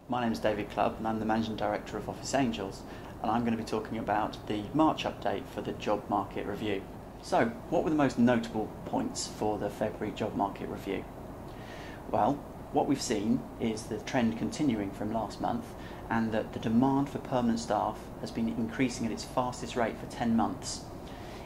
My name is David Clubb and I'm the Managing Director of Office Angels, and I'm going to be talking about the March update for the job market review. So, what were the most notable points for the February job market review? Well, what we've seen is the trend continuing from last month, and that the demand for permanent staff has been increasing at its fastest rate for 10 months.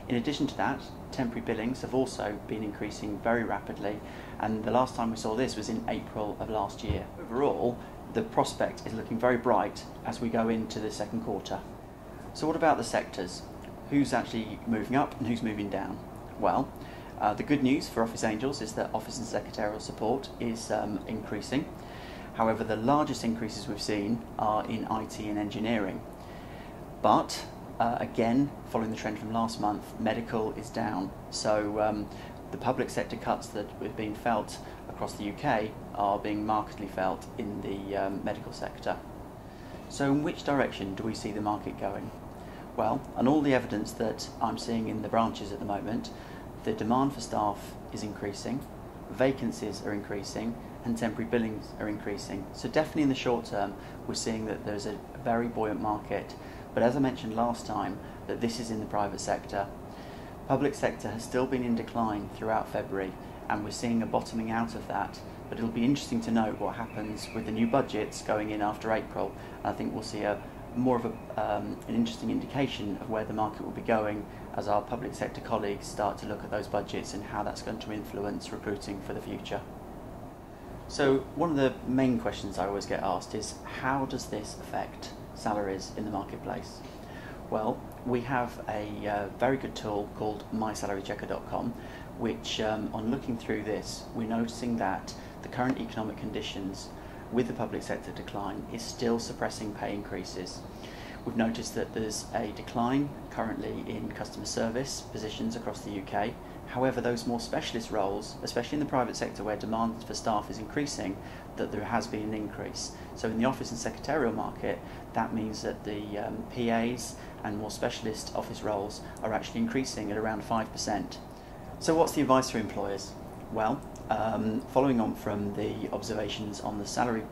In addition to that, temporary billings have also been increasing very rapidly, and the last time we saw this was in April of last year. Overall, the prospect is looking very bright as we go into the second quarter. So what about the sectors? Who's actually moving up and who's moving down? Well, the good news for Office Angels is that office and secretarial support is increasing. However, the largest increases we've seen are in IT and engineering. But again, following the trend from last month, medical is down. So the public sector cuts that have been felt across the UK are being markedly felt in the medical sector. So in which direction do we see the market going? Well, on all the evidence that I'm seeing in the branches at the moment, the demand for staff is increasing, vacancies are increasing, and temporary billings are increasing. So definitely in the short term, we're seeing that there's a very buoyant market. But as I mentioned last time, that this is in the private sector. Public sector has still been in decline throughout February, and we're seeing a bottoming out of that. But it'll be interesting to note what happens with the new budgets going in after April. I think we'll see more of an interesting indication of where the market will be going as our public sector colleagues start to look at those budgets and how that's going to influence recruiting for the future. So one of the main questions I always get asked is, how does this affect salaries in the marketplace? Well, we have a very good tool called mysalarychecker.com, which on looking through this, we're noticing that the current economic conditions with the public sector decline is still suppressing pay increases. We've noticed that there's a decline currently in customer service positions across the UK. However, those more specialist roles, especially in the private sector where demand for staff is increasing, that there has been an increase. So in the office and secretarial market, that means that the PAs and more specialist office roles are actually increasing at around 5%. So what's the advice for employers? Well, following on from the observations on the salary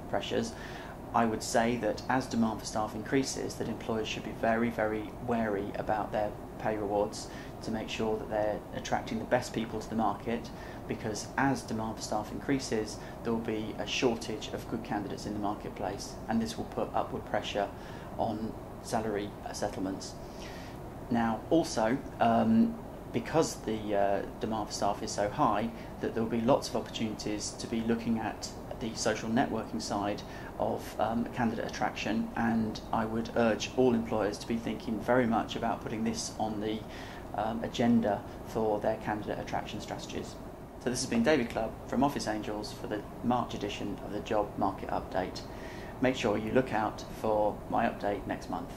pressures, I would say that as demand for staff increases, that employers should be very, very wary about their pay rewards to make sure that they're attracting the best people to the market, because as demand for staff increases, there will be a shortage of good candidates in the marketplace, and this will put upward pressure on salary settlements. Now, also, because the demand for staff is so high, that there will be lots of opportunities to be looking at the social networking side of candidate attraction, and I would urge all employers to be thinking very much about putting this on the agenda for their candidate attraction strategies. So this has been David Clubb from Office Angels for the March edition of the Job Market Update. Make sure you look out for my update next month.